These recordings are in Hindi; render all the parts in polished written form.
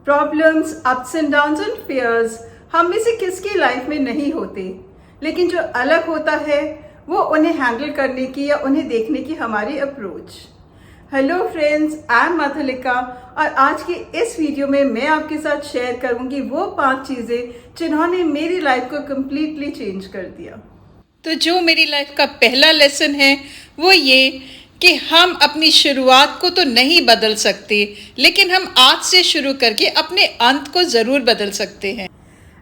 Problems, ups and downs and fears हम में से किसकी लाइफ में नहीं होते, लेकिन जो अलग होता है वो उन्हें हैंडल करने की या उन्हें देखने की हमारी approach. Hello friends, I am Madhulika और आज की इस वीडियो में मैं आपके साथ शेयर करूंगी वो 5 चीज़ें जिन्होंने मेरी लाइफ को कम्प्लीटली चेंज कर दिया। तो जो मेरी लाइफ का पहला लेसन है वो ये कि हम अपनी शुरुआत को तो नहीं बदल सकते, लेकिन हम आज से शुरू करके अपने अंत को ज़रूर बदल सकते हैं।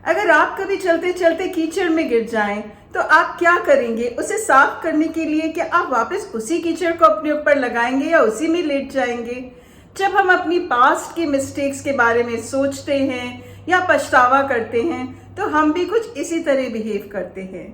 अगर आप कभी चलते चलते कीचड़ में गिर जाएं तो आप क्या करेंगे? उसे साफ करने के लिए क्या आप वापस उसी कीचड़ को अपने ऊपर लगाएंगे या उसी में लेट जाएंगे? जब हम अपनी पास्ट की मिस्टेक्स के बारे में सोचते हैं या पछतावा करते हैं तो हम भी कुछ इसी तरह बिहेव करते हैं।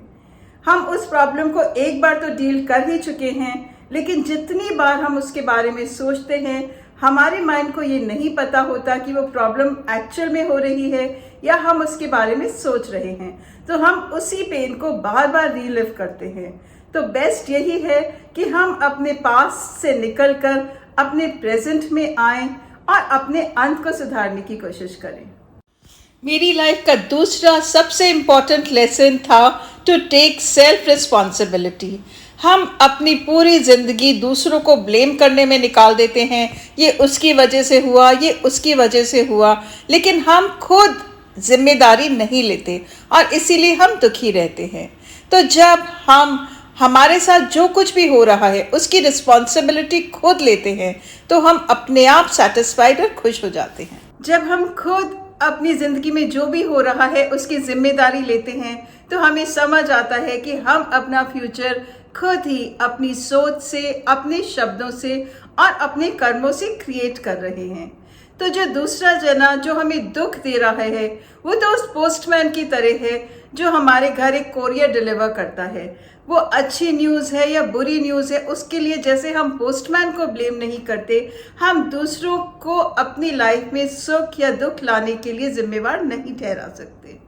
हम उस प्रॉब्लम को एक बार तो डील कर ही चुके हैं, लेकिन जितनी बार हम उसके बारे में सोचते हैं हमारे माइंड को ये नहीं पता होता कि वो प्रॉब्लम एक्चुअल में हो रही है या हम उसके बारे में सोच रहे हैं, तो हम उसी पेन को बार बार रीलिव करते हैं। तो बेस्ट यही है कि हम अपने पास्ट से निकलकर अपने प्रेजेंट में आएं और अपने अंत को सुधारने की कोशिश करें। मेरी लाइफ का दूसरा सबसे इम्पोर्टेंट लेसन था टू टेक सेल्फ रिस्पॉन्सिबिलिटी। हम अपनी पूरी ज़िंदगी दूसरों को ब्लेम करने में निकाल देते हैं, ये उसकी वजह से हुआ, ये उसकी वजह से हुआ, लेकिन हम खुद जिम्मेदारी नहीं लेते और इसीलिए हम दुखी रहते हैं। तो जब हम हमारे साथ जो कुछ भी हो रहा है उसकी रिस्पॉन्सिबिलिटी खुद लेते हैं तो हम अपने आप सेटिस्फाइड और खुश हो जाते हैं। जब हम खुद अपनी ज़िंदगी में जो भी हो रहा है उसकी जिम्मेदारी लेते हैं तो हमें समझ आता है कि हम अपना फ्यूचर खुद ही अपनी सोच से, अपने शब्दों से और अपने कर्मों से क्रिएट कर रहे हैं। तो जो दूसरा जना जो हमें दुख दे रहा है वो तो उस पोस्टमैन की तरह है जो हमारे घर एक कोरियर डिलीवर करता है। वो अच्छी न्यूज़ है या बुरी न्यूज़ है, उसके लिए जैसे हम पोस्टमैन को ब्लेम नहीं करते, हम दूसरों को अपनी लाइफ में सुख या दुख लाने के लिए जिम्मेवार नहीं ठहरा सकते।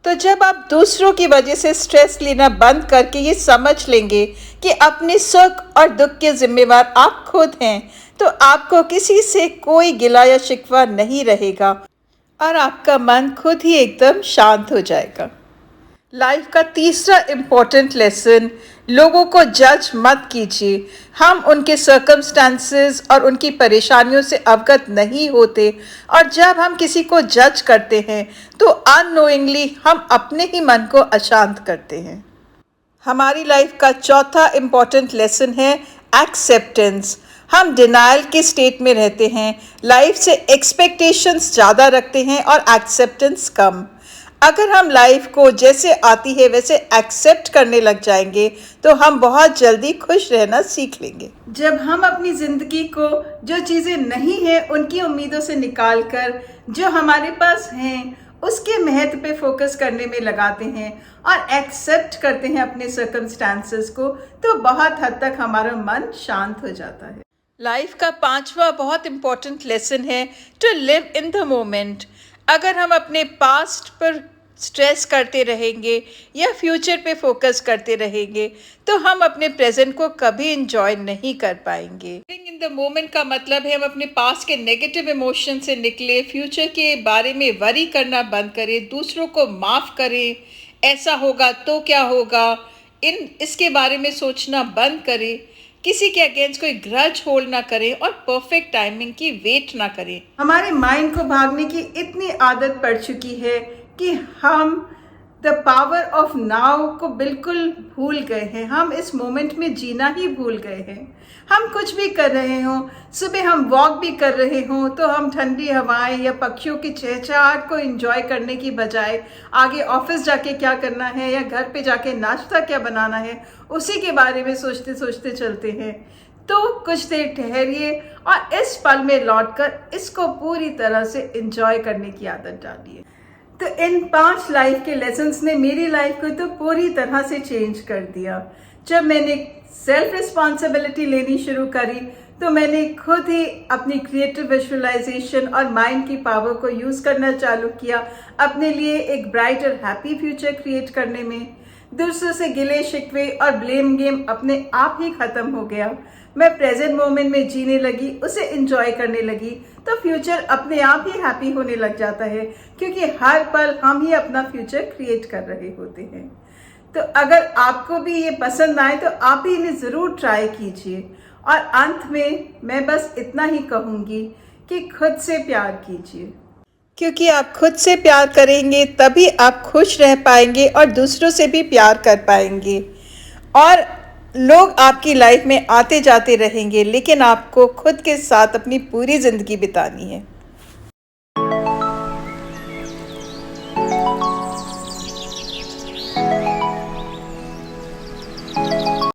तो जब आप दूसरों की वजह से स्ट्रेस लेना बंद करके ये समझ लेंगे कि अपने सुख और दुख के जिम्मेवार आप खुद हैं, तो आपको किसी से कोई गिला या शिकवा नहीं रहेगा और आपका मन खुद ही एकदम शांत हो जाएगा। लाइफ का तीसरा इम्पोर्टेंट लेसन, लोगों को जज मत कीजिए। हम उनके सर्कमस्टांसेस और उनकी परेशानियों से अवगत नहीं होते और जब हम किसी को जज करते हैं तो अननोइंगली हम अपने ही मन को अशांत करते हैं। हमारी लाइफ का चौथा इम्पोर्टेंट लेसन है एक्सेप्टेंस। हम डिनायल के स्टेट में रहते हैं, लाइफ से एक्सपेक्टेशंस ज़्यादा रखते हैं और एक्सेप्टेंस कम। अगर हम लाइफ को जैसे आती है वैसे एक्सेप्ट करने लग जाएंगे तो हम बहुत जल्दी खुश रहना सीख लेंगे। जब हम अपनी ज़िंदगी को जो चीज़ें नहीं हैं उनकी उम्मीदों से निकालकर जो हमारे पास हैं उसके महत्व पे फोकस करने में लगाते हैं और एक्सेप्ट करते हैं अपने सर्कमस्टांसेस को, तो बहुत हद तक हमारा मन शांत हो जाता है। लाइफ का पांचवा बहुत इम्पोर्टेंट लेसन है to live in the moment. अगर हम अपने पास्ट पर स्ट्रेस करते रहेंगे या फ्यूचर पे फोकस करते रहेंगे तो हम अपने प्रेजेंट को कभी इंजॉय नहीं कर पाएंगे। लिविंग इन द मोमेंट का मतलब है हम अपने पास्ट के नेगेटिव इमोशन से निकले, फ्यूचर के बारे में वरी करना बंद करें, दूसरों को माफ़ करें, ऐसा होगा तो क्या होगा, इसके बारे में सोचना बंद करें, किसी के अगेंस्ट कोई ग्रज होल्ड ना करें और परफेक्ट टाइमिंग की वेट ना करें। हमारे माइंड को भागने की इतनी आदत पड़ चुकी है कि हम द पावर ऑफ नाउ को बिल्कुल भूल गए हैं। हम इस मोमेंट में जीना ही भूल गए हैं। हम कुछ भी कर रहे हों, सुबह हम वॉक भी कर रहे हों तो हम ठंडी हवाएं या पक्षियों की चहचहाहट को एंजॉय करने की बजाय आगे ऑफिस जाके क्या करना है या घर पे जाके नाश्ता क्या बनाना है उसी के बारे में सोचते सोचते चलते हैं। तो कुछ देर ठहरिए और इस पल में लौटकर इसको पूरी तरह से एंजॉय करने की आदत डालिए। तो इन 5 लाइफ के लेसन्स ने मेरी लाइफ को तो पूरी तरह से चेंज कर दिया। जब मैंने सेल्फ रिस्पॉन्सिबिलिटी लेनी शुरू करी तो मैंने खुद ही अपनी क्रिएटिव विजुअलाइजेशन और माइंड की पावर को यूज़ करना चालू किया अपने लिए एक ब्राइट और हैप्पी फ्यूचर क्रिएट करने में। दूसरों से गिले शिकवे और ब्लेम गेम अपने आप ही ख़त्म हो गया। मैं प्रेजेंट मोमेंट में जीने लगी, उसे एंजॉय करने लगी, तो फ्यूचर अपने आप ही हैप्पी होने लग जाता है, क्योंकि हर पल हम ही अपना फ्यूचर क्रिएट कर रहे होते हैं। तो अगर आपको भी ये पसंद आए तो आप भी इन्हें ज़रूर ट्राई कीजिए। और अंत में मैं बस इतना ही कहूँगी कि खुद से प्यार कीजिए, क्योंकि आप खुद से प्यार करेंगे तभी आप खुश रह पाएंगे और दूसरों से भी प्यार कर पाएंगे। और लोग आपकी लाइफ में आते जाते रहेंगे, लेकिन आपको खुद के साथ अपनी पूरी ज़िंदगी बितानी है।